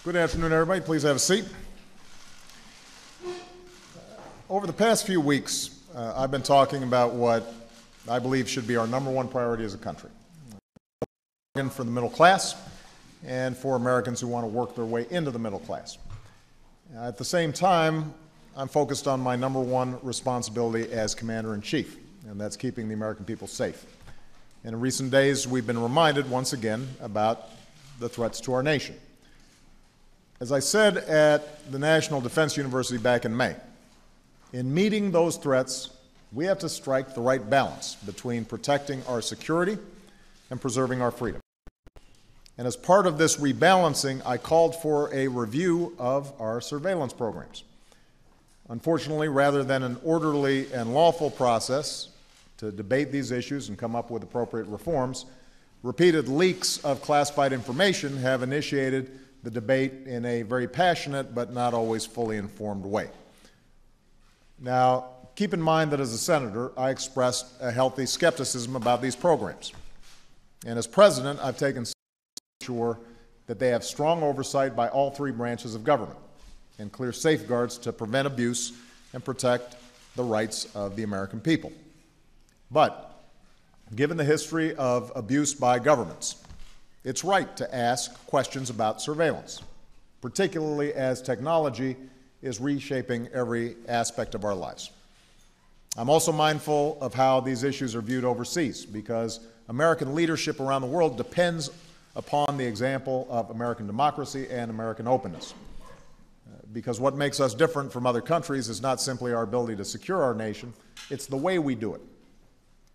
Good afternoon, everybody. Please have a seat. Over the past few weeks, I've been talking about what I believe should be our number one priority as a country. For the middle class and for Americans who want to work their way into the middle class. At the same time, I'm focused on my number one responsibility as Commander-in-Chief, and that's keeping the American people safe. And in recent days, we've been reminded once again about the threats to our nation. As I said at the National Defense University back in May, in meeting those threats, we have to strike the right balance between protecting our security and preserving our freedom. And as part of this rebalancing, I called for a review of our surveillance programs. Unfortunately, rather than an orderly and lawful process to debate these issues and come up with appropriate reforms, repeated leaks of classified information have initiated the debate in a very passionate but not always fully informed way. Now, keep in mind that as a senator, I expressed a healthy skepticism about these programs. And as president, I've taken steps to ensure that they have strong oversight by all three branches of government and clear safeguards to prevent abuse and protect the rights of the American people. But given the history of abuse by governments, it's right to ask questions about surveillance, particularly as technology is reshaping every aspect of our lives. I'm also mindful of how these issues are viewed overseas, because American leadership around the world depends upon the example of American democracy and American openness. Because what makes us different from other countries is not simply our ability to secure our nation, it's the way we do it,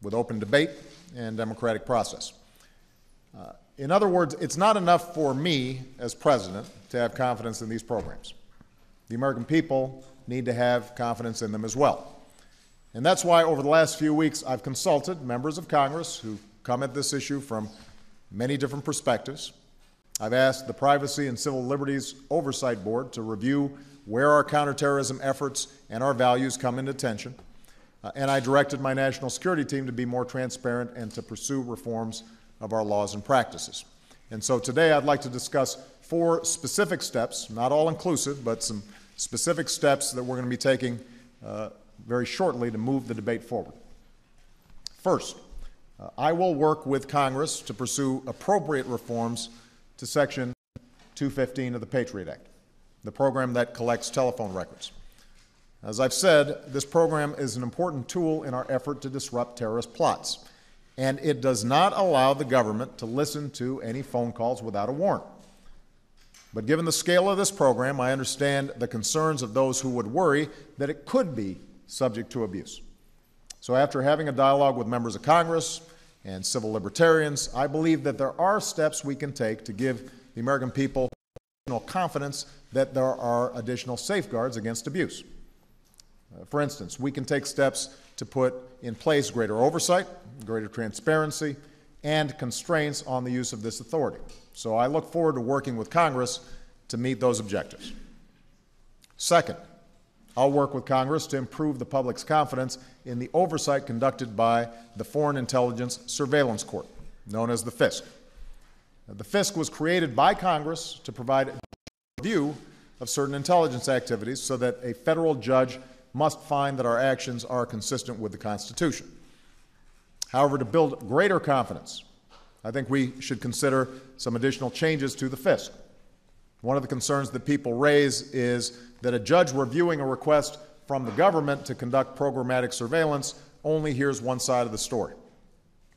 with open debate and democratic process. In other words, it's not enough for me as president to have confidence in these programs. The American people need to have confidence in them as well. And that's why over the last few weeks I've consulted members of Congress who come at this issue from many different perspectives. I've asked the Privacy and Civil Liberties Oversight Board to review where our counterterrorism efforts and our values come into tension. And I directed my national security team to be more transparent and to pursue reforms of our laws and practices. And so today I'd like to discuss four specific steps, not all inclusive, but some specific steps that we're going to be taking very shortly to move the debate forward. First, I will work with Congress to pursue appropriate reforms to Section 215 of the Patriot Act, the program that collects telephone records. As I've said, this program is an important tool in our effort to disrupt terrorist plots, and it does not allow the government to listen to any phone calls without a warrant. But given the scale of this program, I understand the concerns of those who would worry that it could be subject to abuse. So after having a dialogue with members of Congress and civil libertarians, I believe that there are steps we can take to give the American people confidence that there are additional safeguards against abuse. For instance, we can take steps to put in place greater oversight, greater transparency, and constraints on the use of this authority. So I look forward to working with Congress to meet those objectives. Second, I'll work with Congress to improve the public's confidence in the oversight conducted by the Foreign Intelligence Surveillance Court, known as the FISC. The FISC was created by Congress to provide a review of certain intelligence activities so that a federal judge must find that our actions are consistent with the Constitution. However, to build greater confidence, I think we should consider some additional changes to the FISC. One of the concerns that people raise is that a judge reviewing a request from the government to conduct programmatic surveillance only hears one side of the story,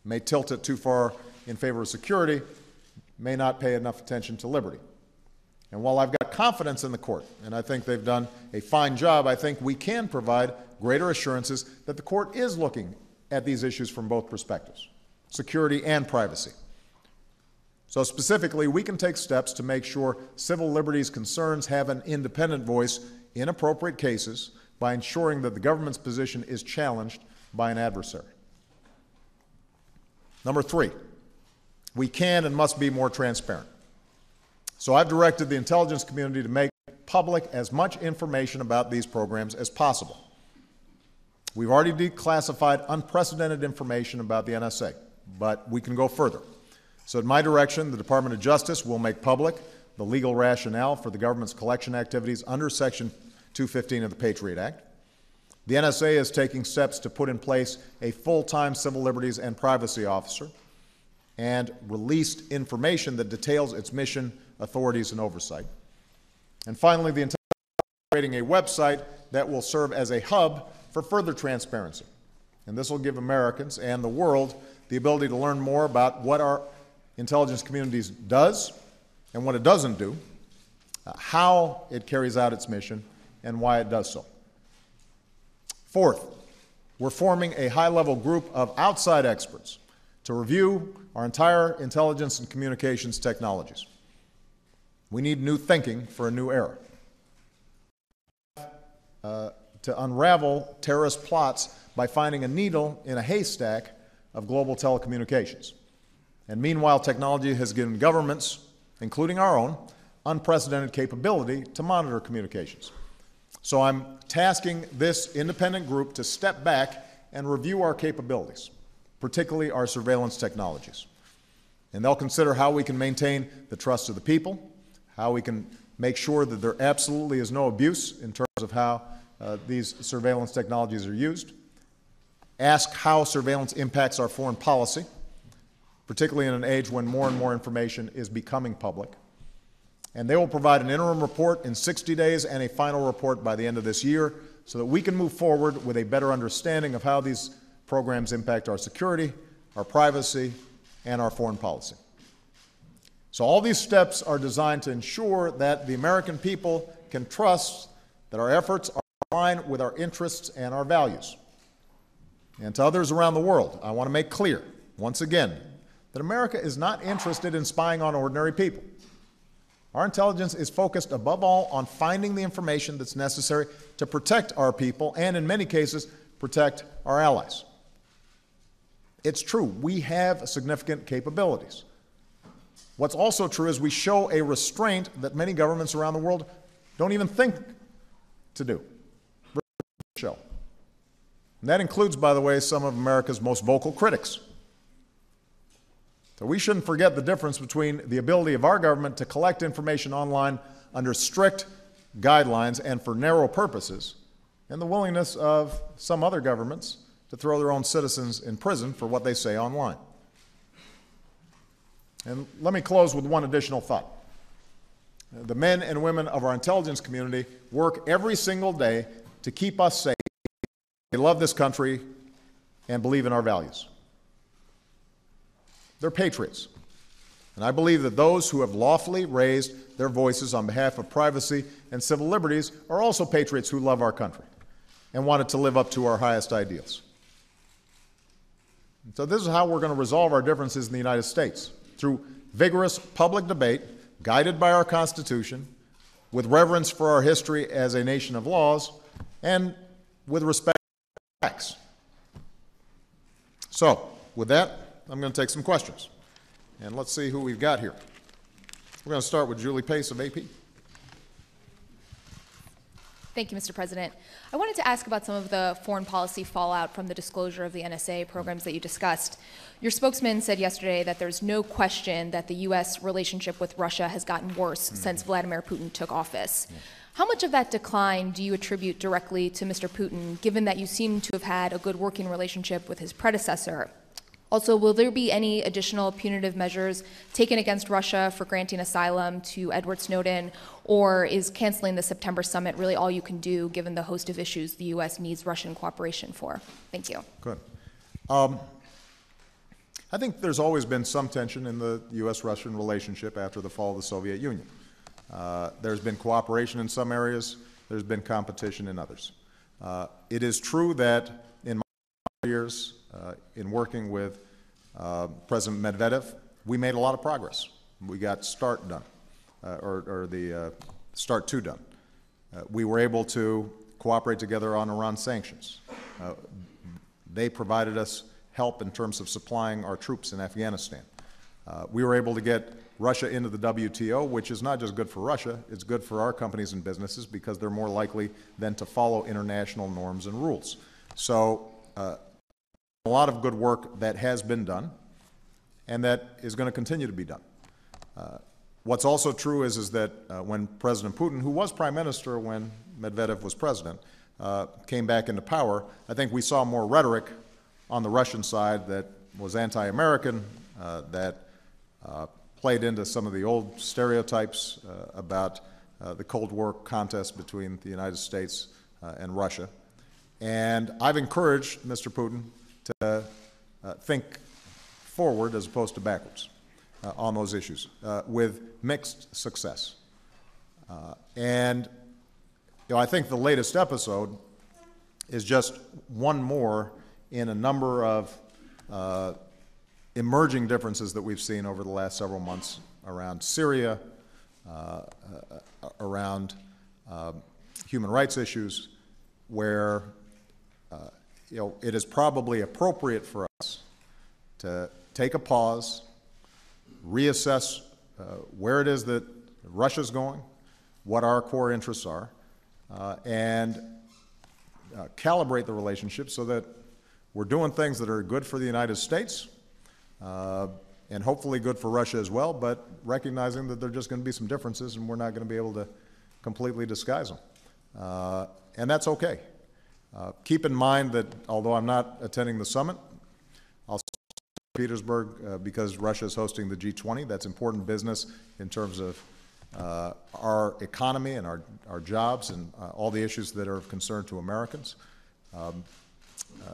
may tilt it too far in favor of security, may not pay enough attention to liberty. And while I've got confidence in the court, and I think they've done a fine job, I think we can provide greater assurances that the court is looking at these issues from both perspectives, security and privacy. So specifically, we can take steps to make sure civil liberties concerns have an independent voice in appropriate cases by ensuring that the government's position is challenged by an adversary. Number three, we can and must be more transparent. So I've directed the intelligence community to make public as much information about these programs as possible. We've already declassified unprecedented information about the NSA, but we can go further. So at my direction, the Department of Justice will make public the legal rationale for the government's collection activities under Section 215 of the Patriot Act. The NSA is taking steps to put in place a full-time civil liberties and privacy officer and released information that details its mission, authorities, and oversight. And finally, the intent is creating a website that will serve as a hub for further transparency. And this will give Americans and the world the ability to learn more about what our intelligence communities does and what it doesn't do, how it carries out its mission, and why it does so. Fourth, we're forming a high-level group of outside experts to review our entire intelligence and communications technologies. We need new thinking for a new era. To unravel terrorist plots by finding a needle in a haystack of global telecommunications. And meanwhile, technology has given governments, including our own, unprecedented capability to monitor communications. So I'm tasking this independent group to step back and review our capabilities, particularly our surveillance technologies. And they'll consider how we can maintain the trust of the people, how we can make sure that there absolutely is no abuse in terms of how these surveillance technologies are used, ask how surveillance impacts our foreign policy, particularly in an age when more and more information is becoming public. And they will provide an interim report in 60 days and a final report by the end of this year so that we can move forward with a better understanding of how these programs impact our security, our privacy, and our foreign policy. So all these steps are designed to ensure that the American people can trust that our efforts are aligned with our interests and our values. And to others around the world, I want to make clear, once again, that America is not interested in spying on ordinary people. Our intelligence is focused above all on finding the information that's necessary to protect our people and, in many cases, protect our allies. It's true, we have significant capabilities. What's also true is we show a restraint that many governments around the world don't even think to do. Show. And that includes, by the way, some of America's most vocal critics. So we shouldn't forget the difference between the ability of our government to collect information online under strict guidelines and for narrow purposes, and the willingness of some other governments to throw their own citizens in prison for what they say online. And let me close with one additional thought. The men and women of our intelligence community work every single day to keep us safe. They love this country and believe in our values. They're patriots. And I believe that those who have lawfully raised their voices on behalf of privacy and civil liberties are also patriots who love our country and want it to live up to our highest ideals. So this is how we're going to resolve our differences in the United States, through vigorous public debate, guided by our Constitution, with reverence for our history as a nation of laws, and with respect for facts. So, with that, I'm going to take some questions. And let's see who we've got here. We're going to start with Julie Pace of AP. Thank you, Mr. President. I wanted to ask about some of the foreign policy fallout from the disclosure of the NSA programs that you discussed. Your spokesman said yesterday that there's no question that the U.S. relationship with Russia has gotten worse since Vladimir Putin took office. How much of that decline do you attribute directly to Mr. Putin, given that you seem to have had a good working relationship with his predecessor? Also, will there be any additional punitive measures taken against Russia for granting asylum to Edward Snowden, or is canceling the September summit really all you can do, given the host of issues the U.S. needs Russian cooperation for? Thank you. Good. I think there's always been some tension in the U.S.-Russian relationship after the fall of the Soviet Union. There's been cooperation in some areas. There's been competition in others. It is true that in my years, in working with President Medvedev, we made a lot of progress. We got START done, or the START 2 done. We were able to cooperate together on Iran sanctions. They provided us help in terms of supplying our troops in Afghanistan. We were able to get Russia into the WTO, which is not just good for Russia, it's good for our companies and businesses because they're more likely then to follow international norms and rules. So a lot of good work that has been done and that is going to continue to be done. What's also true is that when President Putin, who was prime minister when Medvedev was president, came back into power, I think we saw more rhetoric on the Russian side that was anti-American, that played into some of the old stereotypes about the Cold War contest between the United States and Russia. And I've encouraged Mr. Putin to think forward as opposed to backwards on those issues, with mixed success. And I think the latest episode is just one more in a number of emerging differences that we've seen over the last several months around Syria, around human rights issues, where it is probably appropriate for us to take a pause, reassess where it is that Russia's going, what our core interests are, and calibrate the relationship so that we're doing things that are good for the United States and hopefully good for Russia as well, but recognizing that there are just going to be some differences and we're not going to be able to completely disguise them. And that's okay. Keep in mind that although I'm not attending the summit, I'll see Petersburg because Russia is hosting the G20. That's important business in terms of our economy and our jobs and all the issues that are of concern to Americans.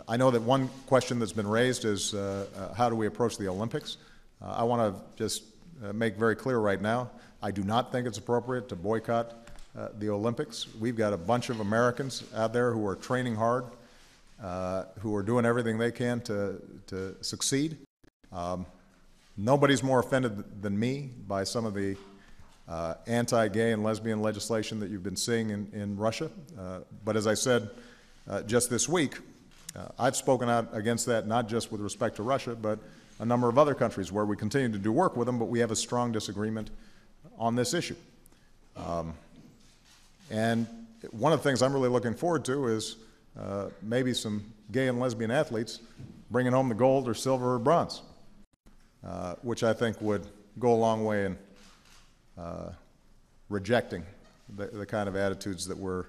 I know that one question that's been raised is how do we approach the Olympics? I want to just make very clear right now, I do not think it's appropriate to boycott the Olympics. We've got a bunch of Americans out there who are training hard, who are doing everything they can to succeed. Nobody's more offended than me by some of the anti-gay and lesbian legislation that you've been seeing in Russia. But as I said just this week, I've spoken out against that not just with respect to Russia, but a number of other countries where we continue to do work with them, but we have a strong disagreement on this issue. And one of the things I'm really looking forward to is maybe some gay and lesbian athletes bringing home the gold or silver or bronze, which I think would go a long way in rejecting the kind of attitudes that we're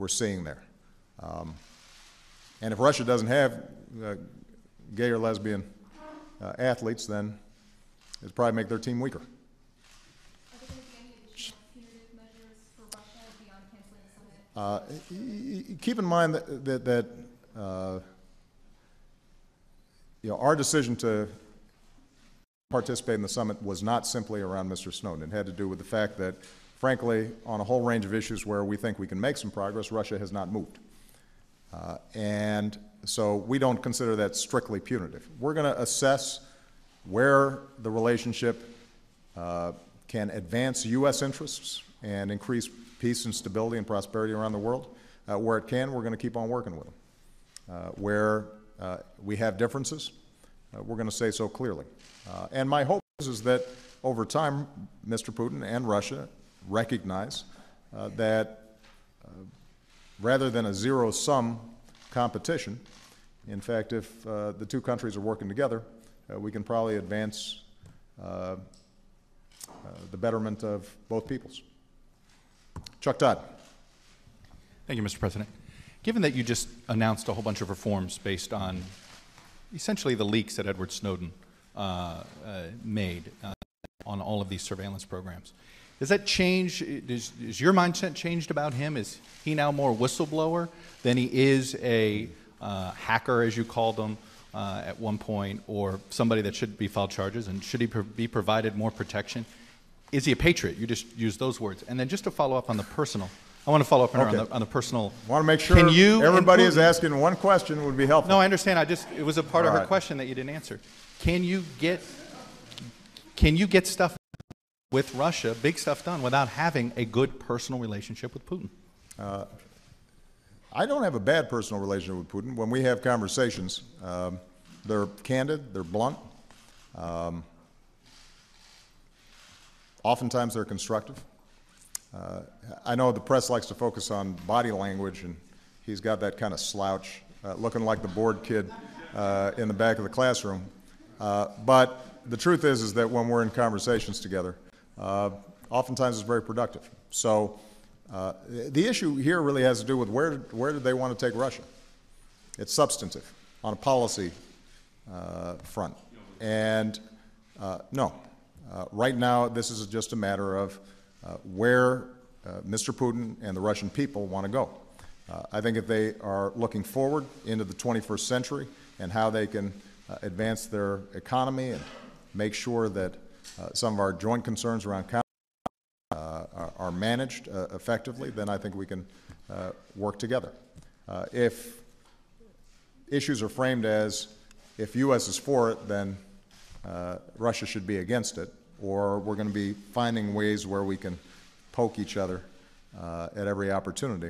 seeing there. And if Russia doesn't have gay or lesbian athletes, then it'll probably make their team weaker. Are there going to be any additional punitive measures for Russia beyond canceling the summit? Keep in mind that our decision to participate in the summit was not simply around Mr. Snowden. It had to do with the fact that, frankly, on a whole range of issues where we think we can make some progress, Russia has not moved. And so we don't consider that strictly punitive. We're going to assess where the relationship can advance U.S. interests and increase peace and stability and prosperity around the world. Where it can, we're going to keep on working with them. Where we have differences, we're going to say so clearly. And my hope is that over time, Mr. Putin and Russia recognize that rather than a zero-sum competition, in fact, if the two countries are working together, we can probably advance the betterment of both peoples. Chuck Todd. Thank you, Mr. President. Given that you just announced a whole bunch of reforms based on essentially the leaks that Edward Snowden made on all of these surveillance programs, does that change, is your mindset changed about him? Is he now more whistleblower than he is a hacker, as you called him at one point, or somebody that should be filed charges, and should he be provided more protection? Is he a patriot? You just used those words. And then just to follow up on the personal, I want to follow up on the personal. I want to make sure everybody is asking one question would be helpful. No, I understand. It was a part of her question that you didn't answer. Can you get stuff with Russia, big stuff done, without having a good personal relationship with Putin? I don't have a bad personal relationship with Putin. When we have conversations, they're candid, they're blunt. Oftentimes they're constructive. I know the press likes to focus on body language, and he's got that kind of slouch, looking like the bored kid in the back of the classroom. But the truth is that when we're in conversations together, oftentimes is very productive. So the issue here really has to do with where do they want to take Russia. It's substantive on a policy front. And no, right now this is just a matter of where Mr. Putin and the Russian people want to go. I think if they are looking forward into the 21st century and how they can advance their economy and make sure that some of our joint concerns around are managed effectively, then I think we can work together. If issues are framed as if U.S. is for it, then Russia should be against it, or we're going to be finding ways where we can poke each other at every opportunity,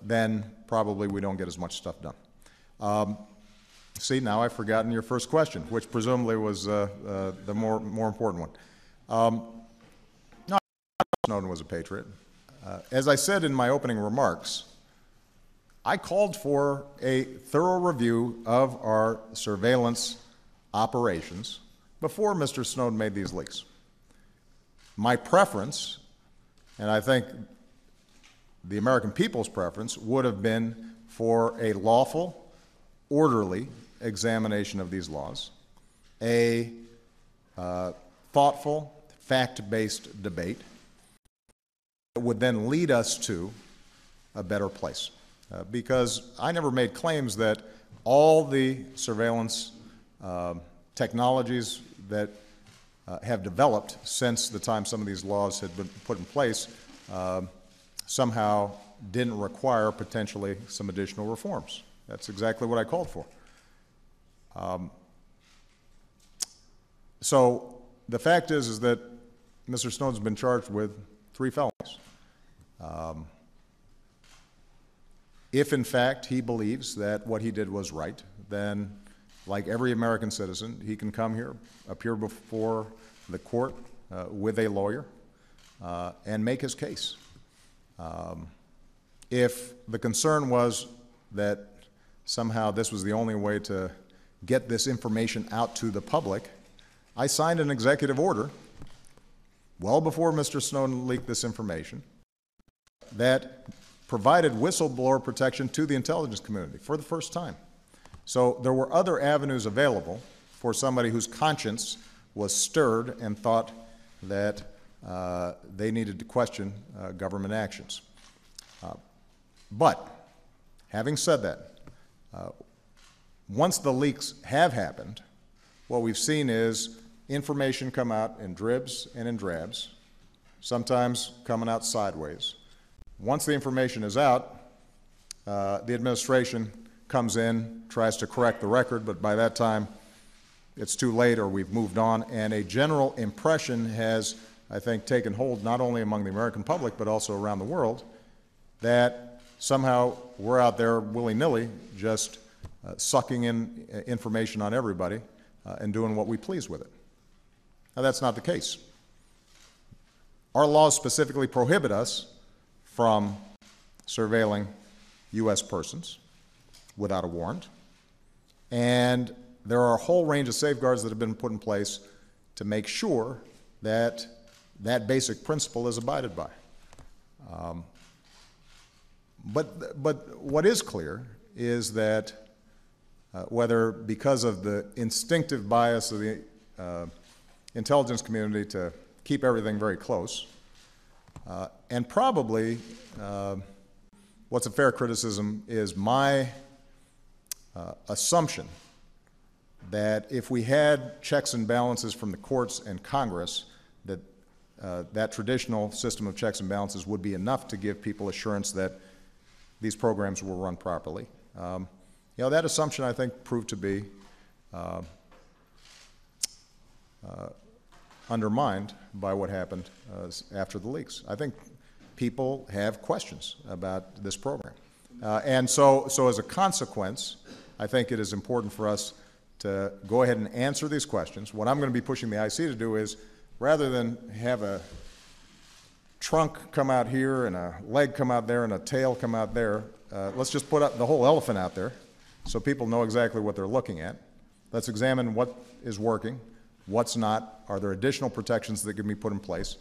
then probably we don't get as much stuff done. See, now I've forgotten your first question, which presumably was the more important one. No, Snowden was a patriot. As I said in my opening remarks, I called for a thorough review of our surveillance operations before Mr. Snowden made these leaks. My preference, and I think the American people's preference, would have been for a lawful, orderly examination of these laws, a thoughtful, fact-based debate that would then lead us to a better place. Because I never made claims that all the surveillance technologies that have developed since the time some of these laws had been put in place somehow didn't require potentially some additional reforms. That's exactly what I called for. So the fact is that Mr. Snowden's been charged with 3 felonies. If, in fact, he believes that what he did was right, then, like every American citizen, he can come here, appear before the court with a lawyer, and make his case. If the concern was that somehow this was the only way to get this information out to the public, I signed an executive order well before Mr. Snowden leaked this information that provided whistleblower protection to the intelligence community for the first time. So there were other avenues available for somebody whose conscience was stirred and thought that they needed to question government actions. But having said that, once the leaks have happened, what we've seen is information come out in dribs and in drabs, sometimes coming out sideways. Once the information is out, the administration comes in, tries to correct the record, but by that time it's too late or we've moved on, and a general impression has, I think, taken hold not only among the American public but also around the world that somehow we're out there willy-nilly just sucking in information on everybody and doing what we please with it. Now, that's not the case. Our laws specifically prohibit us from surveilling U.S. persons without a warrant, and there are a whole range of safeguards that have been put in place to make sure that that basic principle is abided by. But what is clear is that whether because of the instinctive bias of the intelligence community to keep everything very close, and probably what's a fair criticism is my assumption that if we had checks and balances from the courts and Congress, that that traditional system of checks and balances would be enough to give people assurance that these programs were run properly. You know, that assumption, I think, proved to be undermined by what happened after the leaks. I think people have questions about this program. And so as a consequence, I think it is important for us to go ahead and answer these questions. What I'm going to be pushing the IC to do is, rather than have a trunk come out here and a leg come out there and a tail come out there, let's just put up the whole elephant out there so people know exactly what they're looking at. Let's examine what is working, what's not, are there additional protections that can be put in place,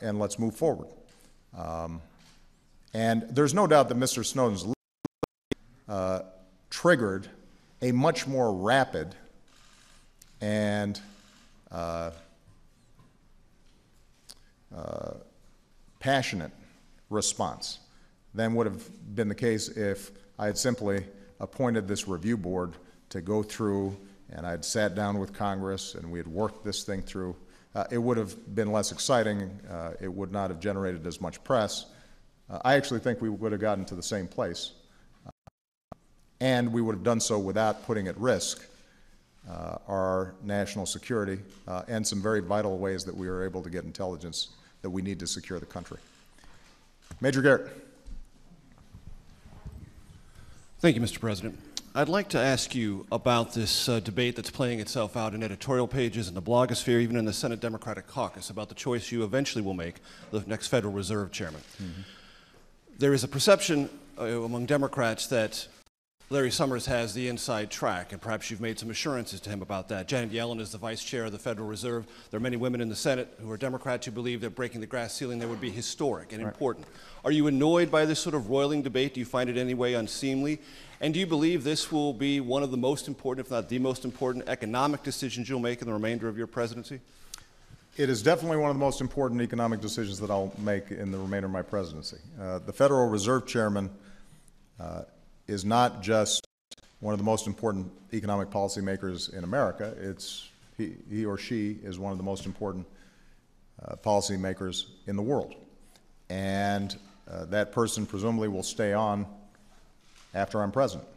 and let's move forward. And there's no doubt that Mr. Snowden's triggered a much more rapid and passionate response than would have been the case if I had simply appointed this review board to go through and I'd sat down with Congress and we had worked this thing through. It would have been less exciting. It would not have generated as much press. I actually think we would have gotten to the same place. And we would have done so without putting at risk our national security and some very vital ways that we are able to get intelligence that we need to secure the country. Major Garrett. Thank you, Mr. President. I'd like to ask you about this debate that's playing itself out in editorial pages, in the blogosphere, even in the Senate Democratic caucus, about the choice you eventually will make, the next Federal Reserve Chairman. Mm-hmm. There is a perception among Democrats that Larry Summers has the inside track, and perhaps you've made some assurances to him about that. Janet Yellen is the vice chair of the Federal Reserve. There are many women in the Senate who are Democrats who believe that breaking the glass ceiling there would be historic and important. Are you annoyed by this sort of roiling debate? Do you find it in any way unseemly? And do you believe this will be one of the most important, if not the most important, economic decisions you'll make in the remainder of your presidency? It is definitely one of the most important economic decisions that I'll make in the remainder of my presidency. The Federal Reserve Chairman is not just one of the most important economic policymakers in America. He or she is one of the most important policymakers in the world. And that person presumably will stay on after I'm president.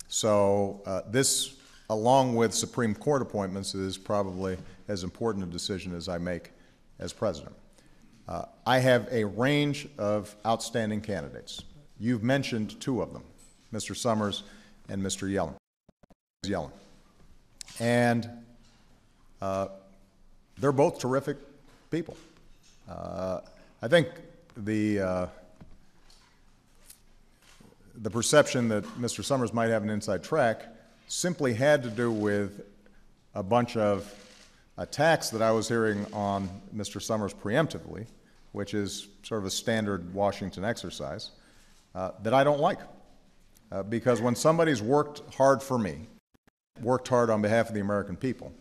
So this, along with Supreme Court appointments, is probably as important a decision as I make as president. I have a range of outstanding candidates. You've mentioned two of them, Mr. Summers and Mr. Yellen. And they're both terrific people. I think the perception that Mr. Summers might have an inside track simply had to do with a bunch of attacks that I was hearing on Mr. Summers preemptively, which is sort of a standard Washington exercise, that I don't like. Because when somebody's worked hard for me, worked hard on behalf of the American people,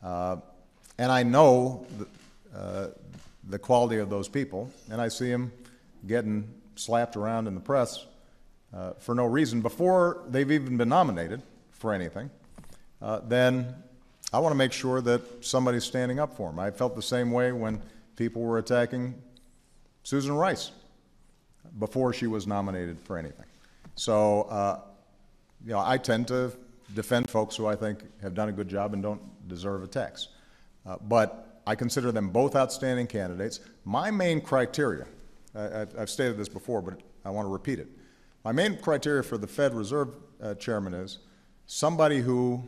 and I know the quality of those people, and I see them getting slapped around in the press for no reason before they've even been nominated for anything, then I want to make sure that somebody's standing up for them. I felt the same way when people were attacking Susan Rice before she was nominated for anything. So, I tend to defend folks who I think have done a good job and don't deserve attacks. But I consider them both outstanding candidates. My main criteria, I've stated this before, but I want to repeat it. My main criteria for the Fed Reserve Chairman is somebody who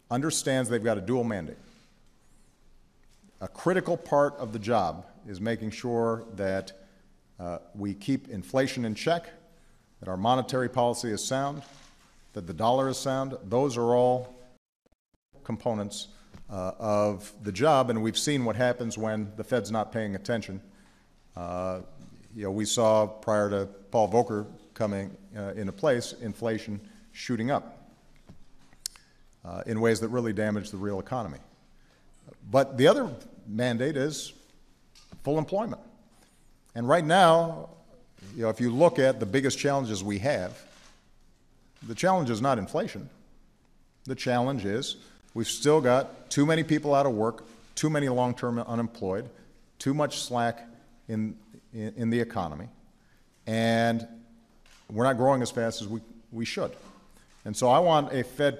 understands they've got a dual mandate. A critical part of the job is making sure that we keep inflation in check, that our monetary policy is sound, that the dollar is sound. Those are all components of the job, and we've seen what happens when the Fed's not paying attention. We saw prior to Paul Volcker coming into place, inflation shooting up in ways that really damage the real economy. But the other mandate is full employment. And right now, if you look at the biggest challenges we have, the challenge is not inflation. The challenge is we've still got too many people out of work, too many long-term unemployed, too much slack in the economy, and we're not growing as fast as we should. And so I want a Fed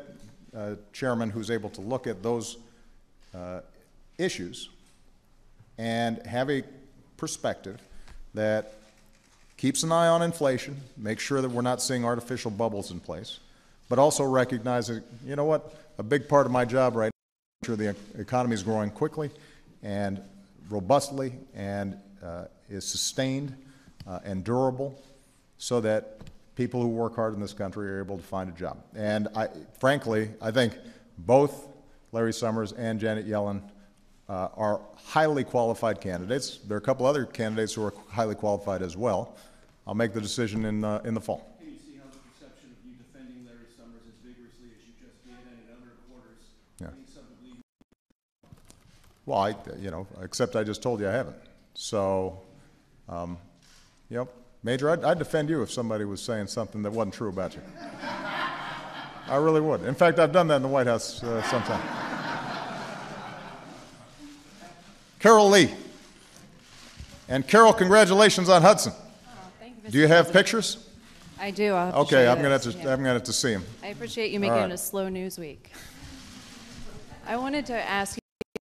chairman who's able to look at those issues and have a perspective that keeps an eye on inflation, makes sure that we're not seeing artificial bubbles in place, but also recognizes, you know what, a big part of my job right now is to make sure the economy is growing quickly and robustly and is sustained and durable so that people who work hard in this country are able to find a job. And frankly, I think both Larry Summers and Janet Yellen are highly qualified candidates. There are a couple other candidates who are highly qualified as well. I'll make the decision in the fall. Can you see how the perception of you defending Larry Summers as vigorously as you just did and in other quarters leads some to believe? Well, except I just told you I haven't. So, Major, I'd defend you if somebody was saying something that wasn't true about you. I really would. In fact, I've done that in the White House sometime. Carol Lee. And Carol, congratulations on Hudson. Oh, thank you, Mr. Do you have President. pictures? I do. I'll have to show Okay, you I'm gonna those. have to see them. I appreciate you making right. it a slow news week. I wanted to ask you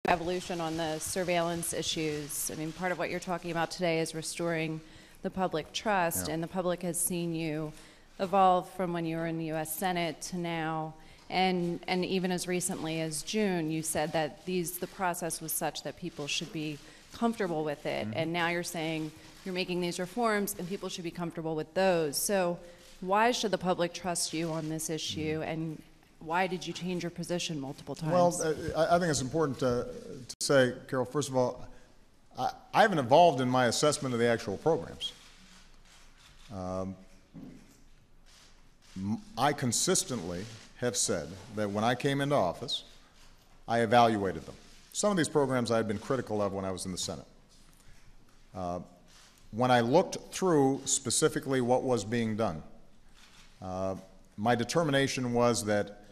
evolution on the surveillance issues. I mean, part of what you're talking about today is restoring the public trust, and the public has seen you evolve from when you were in the U.S. Senate to now. And even as recently as June, you said that the process was such that people should be comfortable with it. And now you're saying you're making these reforms and people should be comfortable with those. So why should the public trust you on this issue? And why did you change your position multiple times? Well, I think it's important to say, Carol, first of all, I haven't evolved in my assessment of the actual programs. I consistently have said that when I came into office, I evaluated them. Some of these programs I had been critical of when I was in the Senate. When I looked through specifically what was being done, my determination was that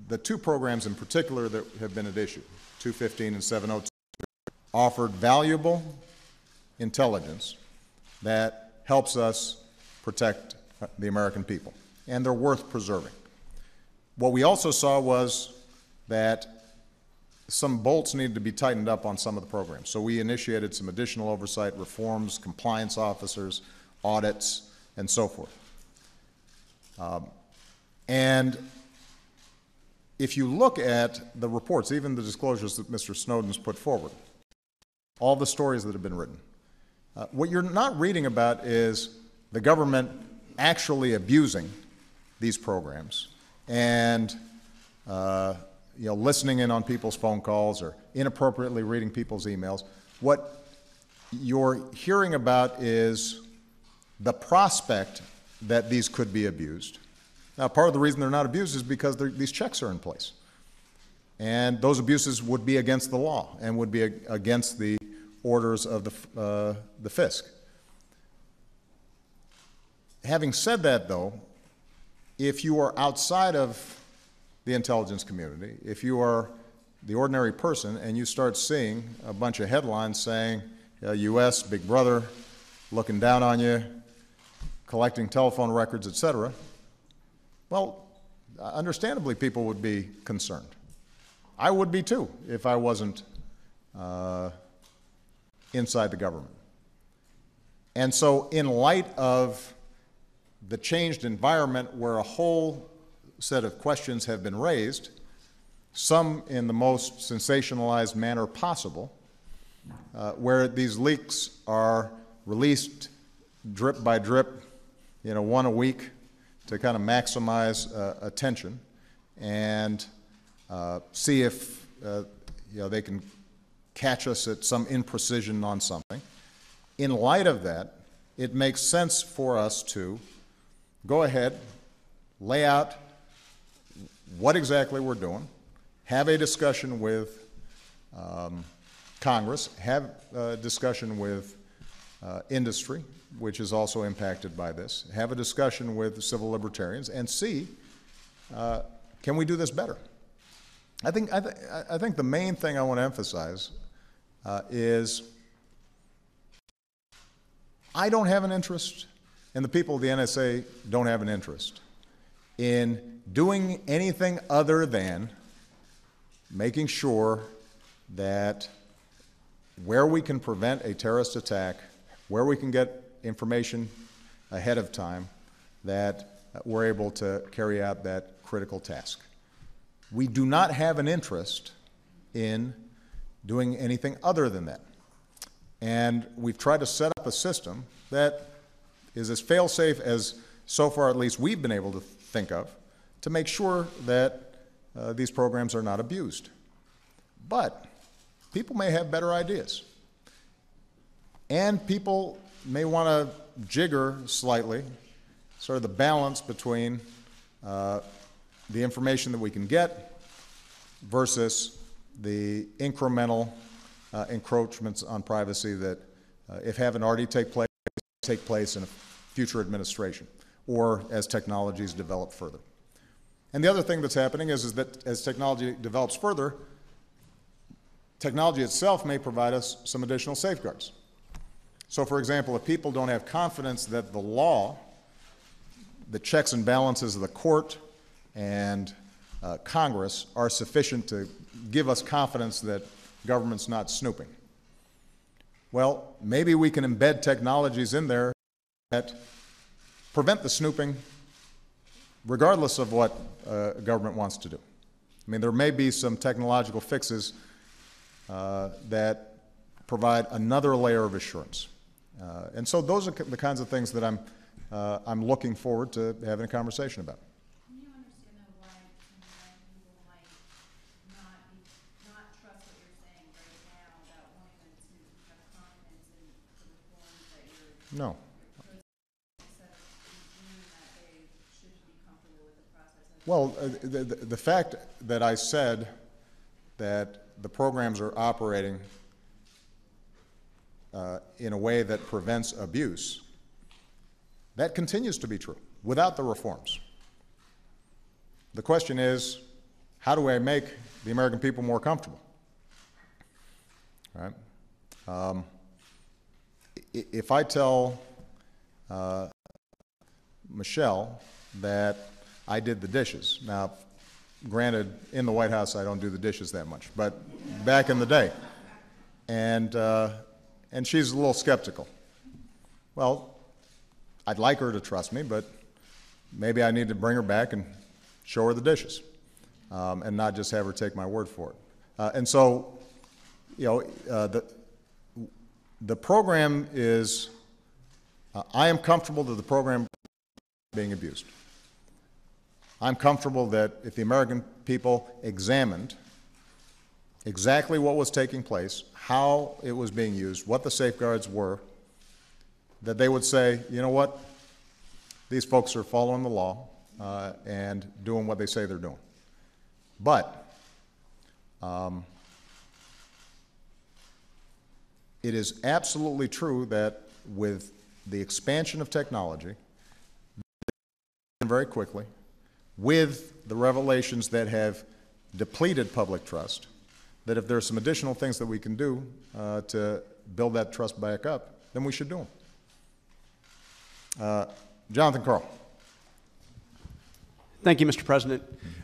the two programs in particular that have been at issue, 215 and 702, offered valuable intelligence that helps us protect the American people, and they're worth preserving. What we also saw was that some bolts needed to be tightened up on some of the programs. So we initiated some additional oversight reforms, compliance officers, audits, and so forth. And if you look at the reports, even the disclosures that Mr. Snowden's put forward, all the stories that have been written, what you're not reading about is the government actually abusing these programs and listening in on people's phone calls or inappropriately reading people's emails. What you're hearing about is the prospect that these could be abused. Now, part of the reason they're not abused is because these checks are in place. And those abuses would be against the law and would be against the orders of the FISC. Having said that, though, if you are outside of the intelligence community, if you are the ordinary person and you start seeing a bunch of headlines saying, U.S., Big Brother, looking down on you, collecting telephone records, etc., well, understandably, people would be concerned. I would be too if I wasn't inside the government. And so in light of the changed environment where a whole set of questions have been raised, some in the most sensationalized manner possible, where these leaks are released drip by drip, one a week to kind of maximize attention and see if they can catch us at some imprecision on something. In light of that, it makes sense for us to go ahead, lay out what exactly we're doing, have a discussion with Congress, have a discussion with industry, which is also impacted by this, have a discussion with civil libertarians, and see, can we do this better? I think the main thing I want to emphasize is I don't have an interest, and the people of the NSA don't have an interest in doing anything other than making sure that where we can prevent a terrorist attack, where we can get information ahead of time, that we're able to carry out that critical task. We do not have an interest in doing anything other than that. And we've tried to set up a system that is as fail-safe as, so far at least, we've been able to think of, to make sure that these programs are not abused. But people may have better ideas. And people may want to jigger slightly sort of the balance between the information that we can get versus the incremental encroachments on privacy that, if haven't already take place in a future administration or as technologies develop further. And the other thing that's happening is that as technology develops further, technology itself may provide us some additional safeguards. So, for example, if people don't have confidence that the law, the checks and balances of the court and Congress are sufficient to give us confidence that government's not snooping, well, maybe we can embed technologies in there that prevent the snooping regardless of what government wants to do. I mean, there may be some technological fixes that provide another layer of assurance. And so those are the kinds of things that I'm looking forward to having a conversation about. Can you understand though why people might not trust what you're saying right now about wanting them to have confidence in the reforms that you're No. instead of assuming that they should be comfortable with the process? Well, the fact that I said that the programs are operating in a way that prevents abuse, that continues to be true without the reforms. The question is, how do I make the American people more comfortable? All right? If I tell Michelle that I did the dishes, now, granted, in the White House I don't do the dishes that much, but back in the day, and she's a little skeptical. Well, I'd like her to trust me, but maybe I need to bring her back and show her the dishes, and not just have her take my word for it. And so, you know, the program is, I am comfortable that the program is being abused. I'm comfortable that if the American people examined exactly what was taking place, how it was being used, what the safeguards were, that they would say, you know what, these folks are following the law and doing what they say they're doing. But it is absolutely true that with the expansion of technology, very quickly, with the revelations that have depleted public trust, that if there are some additional things that we can do to build that trust back up, then we should do them. Jonathan Karl. Thank you, Mr. President.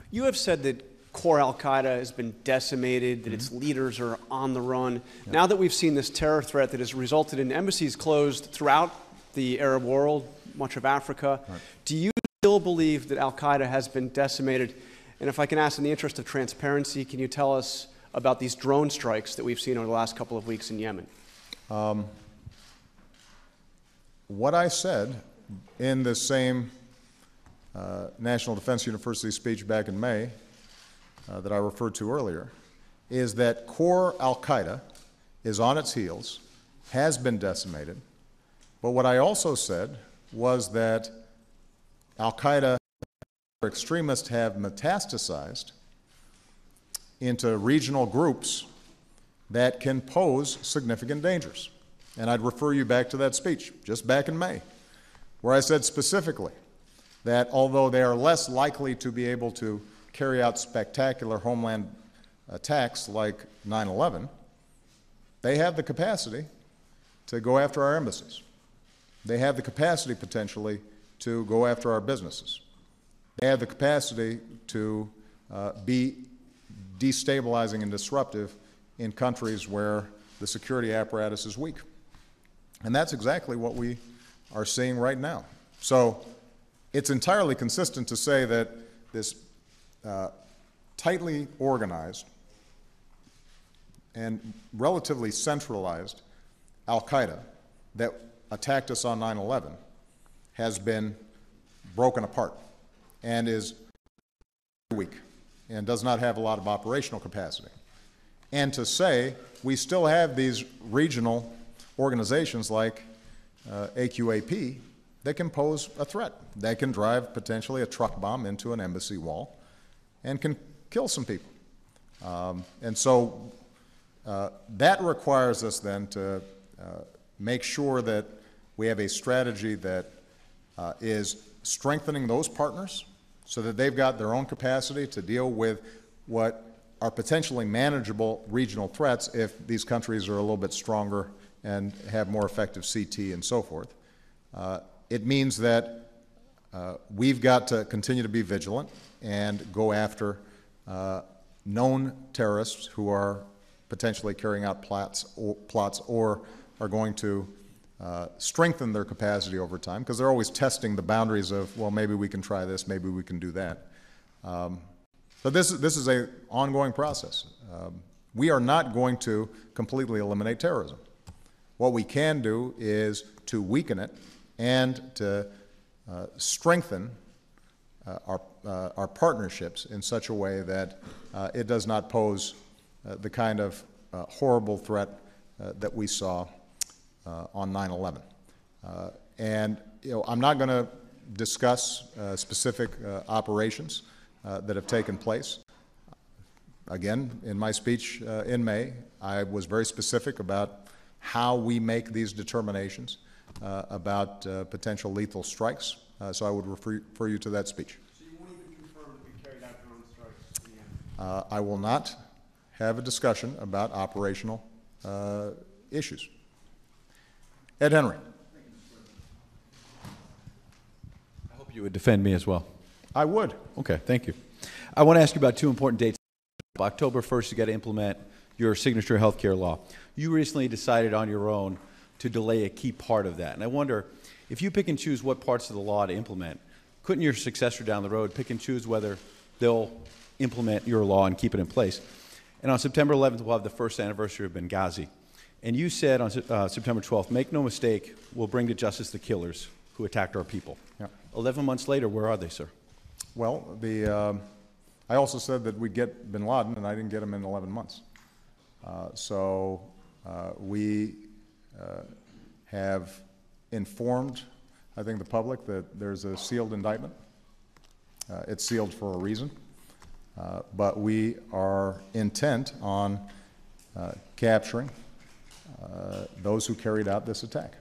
You have said that core al-Qaeda has been decimated, that its leaders are on the run. Yep. Now that we've seen this terror threat that has resulted in embassies closed throughout the Arab world, much of Africa, right, do you still believe that al-Qaeda has been decimated? And if I can ask in the interest of transparency, can you tell us about these drone strikes that we've seen over the last couple of weeks in Yemen? What I said in the same National Defense University speech back in May that I referred to earlier is that core al-Qaeda is on its heels, has been decimated, but what I also said was that al-Qaeda extremists have metastasized into regional groups that can pose significant dangers. And I'd refer you back to that speech, just back in May, where I said specifically that although they are less likely to be able to carry out spectacular homeland attacks like 9/11, they have the capacity to go after our embassies. They have the capacity, potentially, to go after our businesses. They have the capacity to be destabilizing and disruptive in countries where the security apparatus is weak. And that's exactly what we are seeing right now. So it's entirely consistent to say that this tightly organized and relatively centralized al-Qaeda that attacked us on 9/11 has been broken apart and is weak. and does not have a lot of operational capacity. And to say we still have these regional organizations like AQAP that can pose a threat. They can drive potentially a truck bomb into an embassy wall and can kill some people. And so that requires us then to make sure that we have a strategy that is strengthening those partners so that they've got their own capacity to deal with what are potentially manageable regional threats if these countries are a little bit stronger and have more effective CT and so forth. It means that we've got to continue to be vigilant and go after known terrorists who are potentially carrying out plots or are going to strengthen their capacity over time, because they're always testing the boundaries of, well, maybe we can try this, maybe we can do that. But this is an ongoing process. We are not going to completely eliminate terrorism. What we can do is to weaken it and to strengthen our partnerships in such a way that it does not pose the kind of horrible threat that we saw on 9/11. And I'm not going to discuss specific operations that have taken place. Again, in my speech in May, I was very specific about how we make these determinations about potential lethal strikes. So I would refer you to that speech. So you won't even confirm that we carried out drone strikes in the end? I will not have a discussion about operational issues. Ed Henry. I hope you would defend me as well. I would. Okay, thank you. I want to ask you about two important dates. October 1st, you got to implement your signature healthcare law. You recently decided on your own to delay a key part of that. And I wonder, if you pick and choose what parts of the law to implement, couldn't your successor down the road pick and choose whether they'll implement your law and keep it in place? And on September 11th, we'll have the first anniversary of Benghazi. And you said on September 12th, make no mistake, we'll bring to justice the killers who attacked our people. Yeah. 11 months later, where are they, sir? Well, I also said that we'd get bin Laden, and I didn't get him in 11 months. So we have informed, I think, the public that there's a sealed indictment. It's sealed for a reason. But we are intent on capturing those who carried out this attack.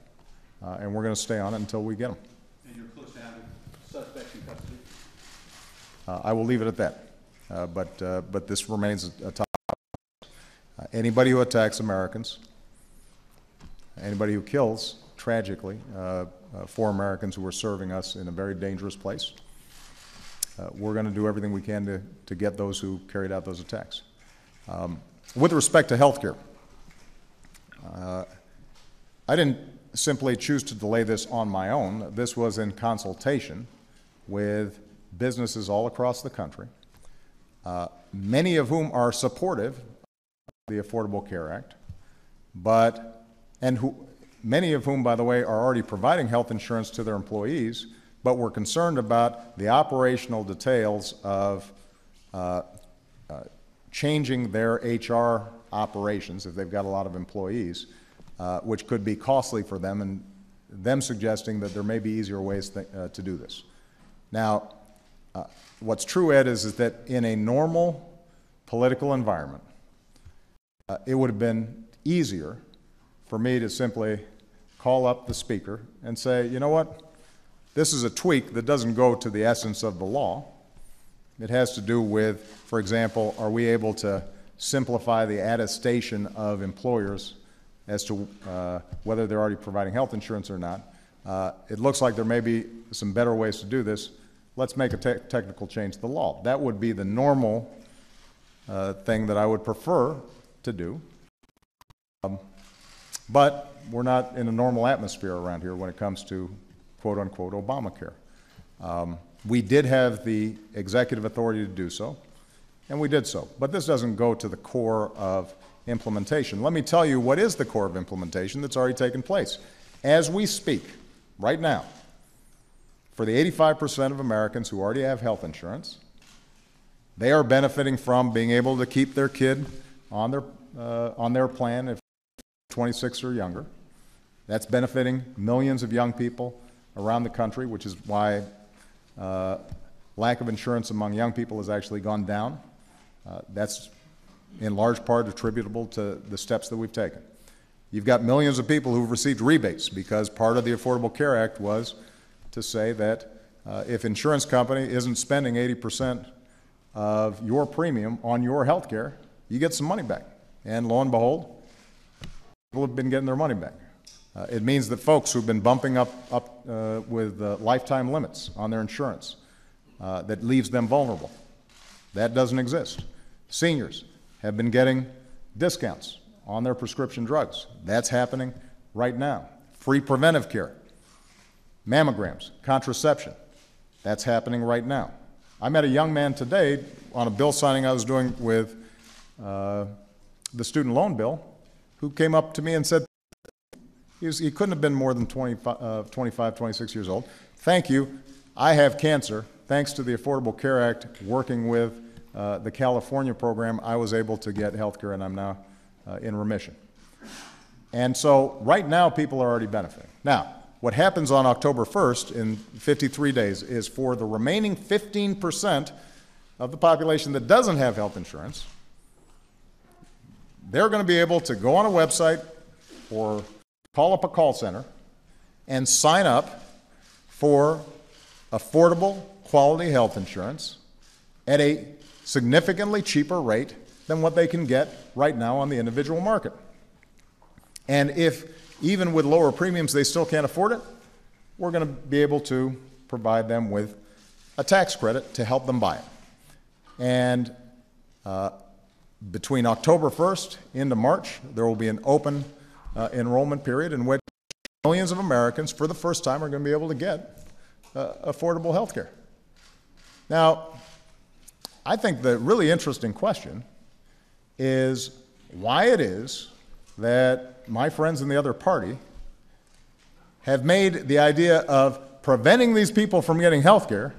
And we're going to stay on it until we get them. And you're close to having suspects in custody? I will leave it at that. But this remains a top. Anybody who attacks Americans, anybody who kills, tragically, 4 Americans who were serving us in a very dangerous place, we're going to do everything we can to get those who carried out those attacks. With respect to health care, I didn't simply choose to delay this on my own. This was in consultation with businesses all across the country, many of whom are supportive of the Affordable Care Act, many of whom, by the way, are already providing health insurance to their employees, but were concerned about the operational details of changing their HR operations if they've got a lot of employees, which could be costly for them, and them suggesting that there may be easier ways to do this. Now, what's true, Ed, is that in a normal political environment, it would have been easier for me to simply call up the speaker and say, you know what, this is a tweak that doesn't go to the essence of the law. It has to do with, for example, are we able to simplify the attestation of employers as to whether they're already providing health insurance or not. It looks like there may be some better ways to do this. Let's make a technical change to the law. That would be the normal thing that I would prefer to do. But we're not in a normal atmosphere around here when it comes to quote-unquote Obamacare. We did have the executive authority to do so, and we did so. But this doesn't go to the core of implementation. Let me tell you what is the core of implementation that's already taken place. As we speak, right now, for the 85% of Americans who already have health insurance, They are benefiting from being able to keep their kid on their plan if 26 or younger. That's benefiting millions of young people around the country, which is why lack of insurance among young people has actually gone down. That's in large part attributable to the steps that we've taken. You've got millions of people who've received rebates because part of the Affordable Care Act was to say that if insurance company isn't spending 80% of your premium on your health care, you get some money back. And lo and behold, people have been getting their money back. It means that folks who've been bumping up with lifetime limits on their insurance, that leaves them vulnerable. That doesn't exist. Seniors have been getting discounts on their prescription drugs. That's happening right now. Free preventive care, mammograms, contraception. That's happening right now. I met a young man today on a bill signing I was doing with the student loan bill who came up to me and said, he couldn't have been more than 25, 26 years old. Thank you. I have cancer. Thanks to the Affordable Care Act, working with the California program, I was able to get health care, and I'm now in remission. And so right now, people are already benefiting. Now, what happens on October 1st in 53 days is for the remaining 15% of the population that doesn't have health insurance, they're going to be able to go on a website or call up a call center and sign up for affordable, quality health insurance at a significantly cheaper rate than what they can get right now on the individual market. And if, even with lower premiums, they still can't afford it, we're going to be able to provide them with a tax credit to help them buy it. And between October 1st into March, there will be an open enrollment period in which millions of Americans, for the first time, are going to be able to get affordable health care. Now, I think the really interesting question is why it is that my friends in the other party have made the idea of preventing these people from getting health care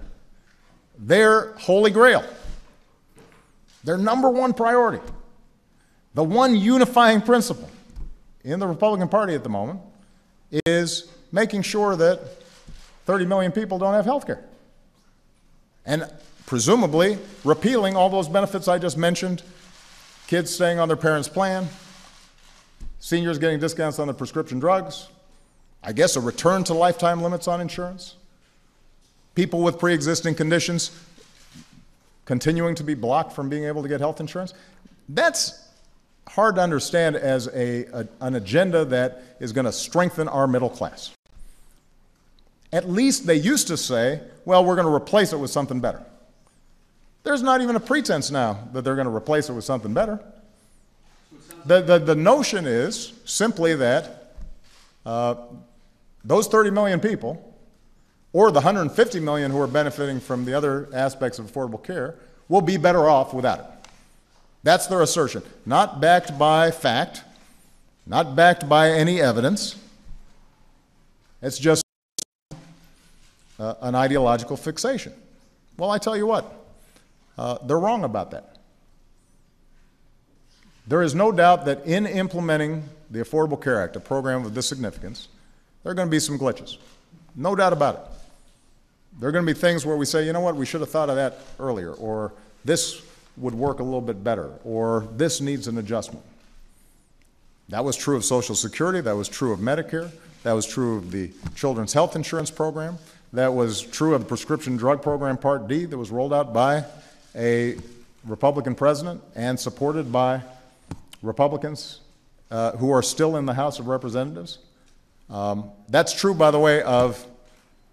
their holy grail, their number one priority. The one unifying principle in the Republican Party at the moment is making sure that 30 million people don't have health care. And presumably repealing all those benefits I just mentioned, kids staying on their parents' plan, seniors getting discounts on their prescription drugs, I guess a return to lifetime limits on insurance, people with pre-existing conditions continuing to be blocked from being able to get health insurance. That's hard to understand as an agenda that is going to strengthen our middle class. At least they used to say, well, we're going to replace it with something better. There's not even a pretense now that they're going to replace it with something better. The notion is simply that those 30 million people, or the 150 million who are benefiting from the other aspects of affordable care, will be better off without it. That's their assertion. Not backed by fact, not backed by any evidence. It's just an ideological fixation. Well, I tell you what, they're wrong about that. There is no doubt that in implementing the Affordable Care Act, a program of this significance, there are going to be some glitches. No doubt about it. There are going to be things where we say, you know what, we should have thought of that earlier, or this would work a little bit better, or this needs an adjustment. That was true of Social Security, that was true of Medicare, that was true of the Children's Health Insurance Program, that was true of the Prescription Drug Program Part D that was rolled out by a Republican president and supported by Republicans who are still in the House of Representatives. That's true, by the way, of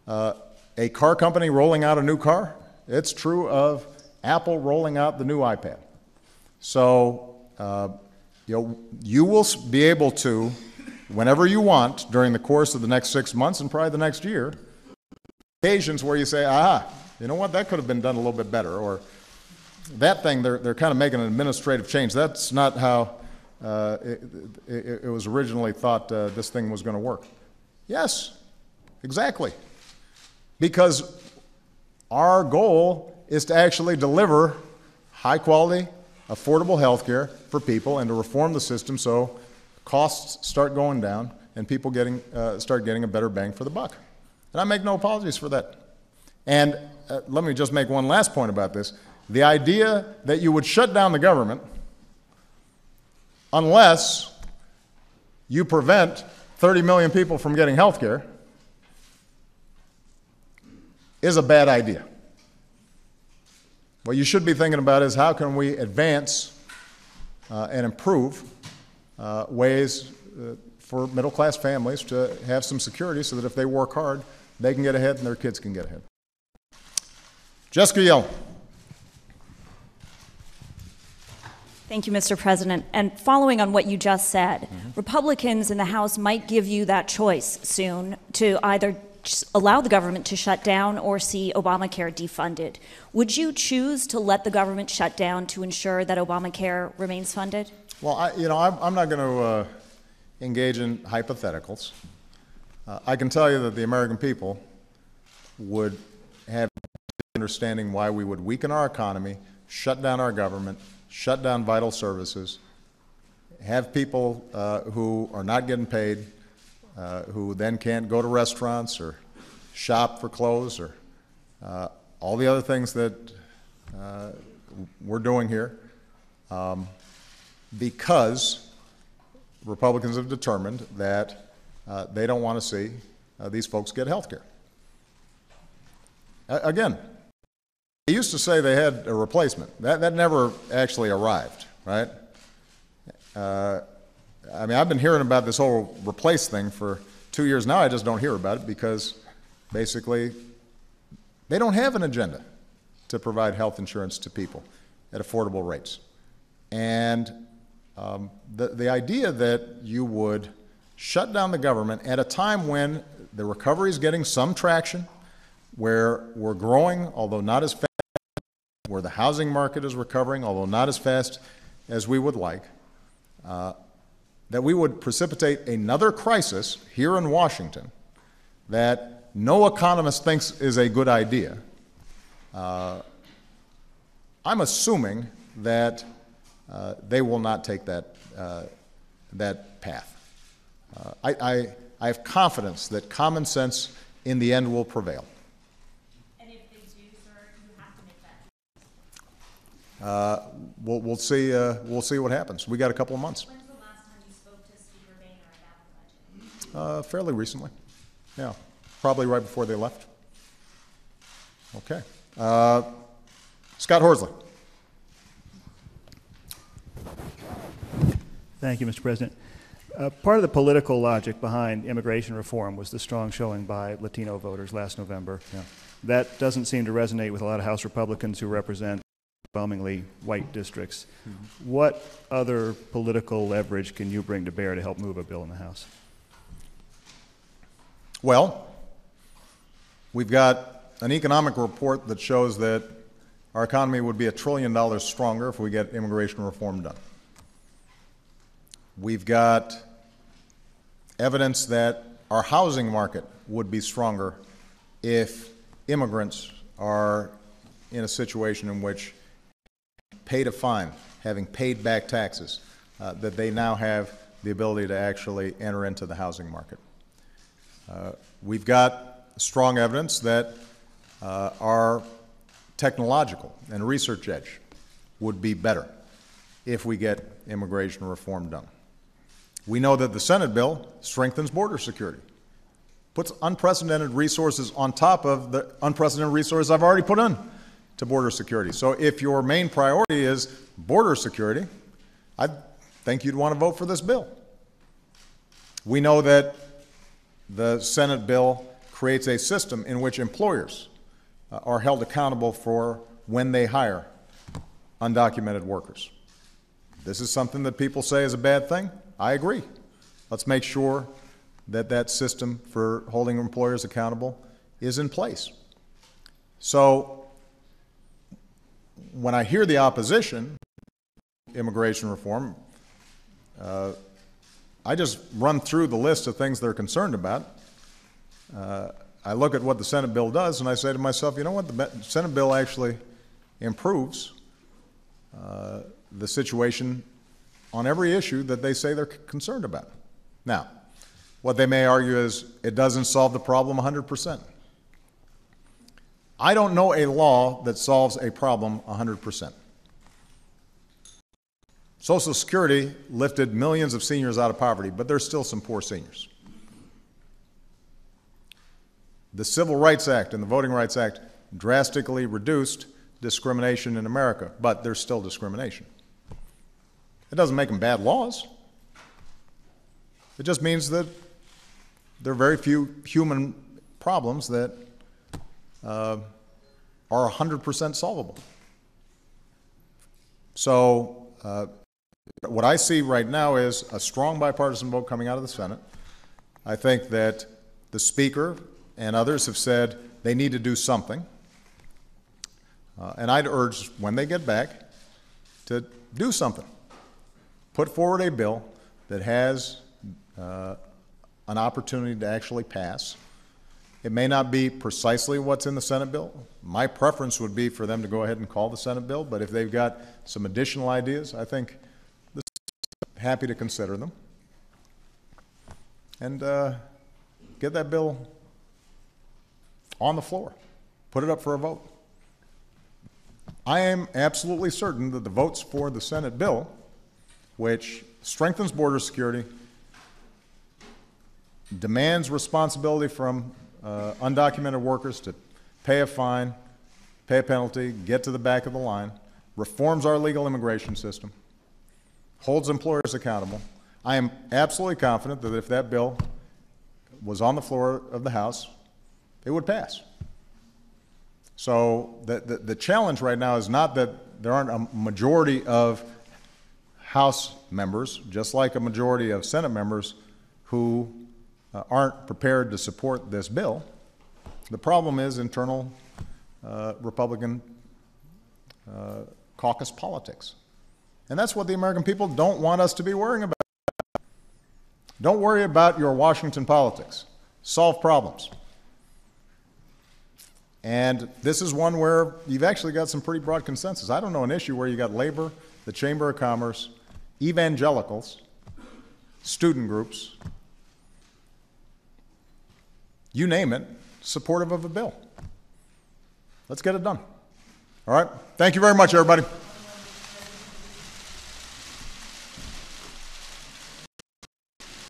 a car company rolling out a new car. It's true of Apple rolling out the new iPad. So, you will be able to, whenever you want, during the course of the next 6 months and probably the next year, occasions where you say, you know what, that could have been done a little bit better, or that thing, they're kind of making an administrative change. That's not how it was originally thought this thing was going to work. Yes, exactly. Because our goal is to actually deliver high-quality, affordable health care for people and to reform the system so costs start going down and people start getting a better bang for the buck. And I make no apologies for that. And let me just make one last point about this. The idea that you would shut down the government unless you prevent 30 million people from getting health care is a bad idea. What you should be thinking about is how can we advance and improve ways for middle-class families to have some security so that if they work hard, they can get ahead and their kids can get ahead. Jessica Yellen. Thank you, Mr. President. And following on what you just said, Republicans in the House might give you that choice soon to either allow the government to shut down or see Obamacare defunded. Would you choose to let the government shut down to ensure that Obamacare remains funded? Well, I'm not going to engage in hypotheticals. I can tell you that the American people would have understanding why we would weaken our economy, shut down our government, shut down vital services, have people who are not getting paid, who then can't go to restaurants or shop for clothes or all the other things that we're doing here, because Republicans have determined that they don't want to see these folks get health care. Again, they used to say they had a replacement. That never actually arrived, right? I mean, I've been hearing about this whole replace thing for 2 years now. I just don't hear about it because basically they don't have an agenda to provide health insurance to people at affordable rates. And the idea that you would shut down the government at a time when the recovery is getting some traction, where we're growing, although not as fast, where the housing market is recovering, although not as fast as we would like, that we would precipitate another crisis here in Washington that no economist thinks is a good idea. I'm assuming that they will not take that path. I have confidence that common sense in the end will prevail. And if they do, sir, you have to make that. We'll see what happens. We got a couple of months. When's the last time you spoke to Speaker Boehner about the budget? Fairly recently. Yeah, probably right before they left. Okay. Scott Horsley. Thank you, Mr. President. Part of the political logic behind immigration reform was the strong showing by Latino voters last November. Yeah. That doesn't seem to resonate with a lot of House Republicans who represent overwhelmingly white districts. Mm-hmm. What other political leverage can you bring to bear to help move a bill in the House? Well, we've got an economic report that shows that our economy would be $1 trillion stronger if we get immigration reform done. We've got evidence that our housing market would be stronger if immigrants are in a situation in which paid a fine, having paid back taxes, that they now have the ability to actually enter into the housing market. We've got strong evidence that our technological and research edge would be better if we get immigration reform done. We know that the Senate bill strengthens border security, puts unprecedented resources on top of the unprecedented resources I've already put in to border security. So if your main priority is border security, I think you'd want to vote for this bill. We know that the Senate bill creates a system in which employers are held accountable for when they hire undocumented workers. This is something that people say is a bad thing. I agree. Let's make sure that that system for holding employers accountable is in place. So when I hear the opposition to immigration reform, I just run through the list of things they're concerned about. I look at what the Senate bill does, and I say to myself, you know what, the Senate bill actually improves the situation on every issue that they say they're concerned about. Now, what they may argue is it doesn't solve the problem 100%. I don't know a law that solves a problem 100%. Social Security lifted millions of seniors out of poverty, but there's still some poor seniors. The Civil Rights Act and the Voting Rights Act drastically reduced discrimination in America, but there's still discrimination. It doesn't make them bad laws. It just means that there are very few human problems that are 100% solvable. So what I see right now is a strong bipartisan vote coming out of the Senate. I think that the Speaker and others have said they need to do something. And I'd urge, when they get back, to do something. Put forward a bill that has an opportunity to actually pass. It may not be precisely what's in the Senate bill. My preference would be for them to go ahead and call the Senate bill, but if they've got some additional ideas, I think the Senate is happy to consider them. And get that bill on the floor. Put it up for a vote. I am absolutely certain that the votes for the Senate bill, which strengthens border security, demands responsibility from undocumented workers to pay a fine, pay a penalty, get to the back of the line, reforms our legal immigration system, holds employers accountable. I am absolutely confident that if that bill was on the floor of the House, it would pass. So the challenge right now is not that there aren't a majority of House members, just like a majority of Senate members, who aren't prepared to support this bill. The problem is internal Republican caucus politics. And that's what the American people don't want us to be worrying about. Don't worry about your Washington politics. Solve problems. And this is one where you've actually got some pretty broad consensus. I don't know an issue where you got labor, the Chamber of Commerce, evangelicals, student groups, you name it, supportive of a bill. Let's get it done. All right? Thank you very much, everybody.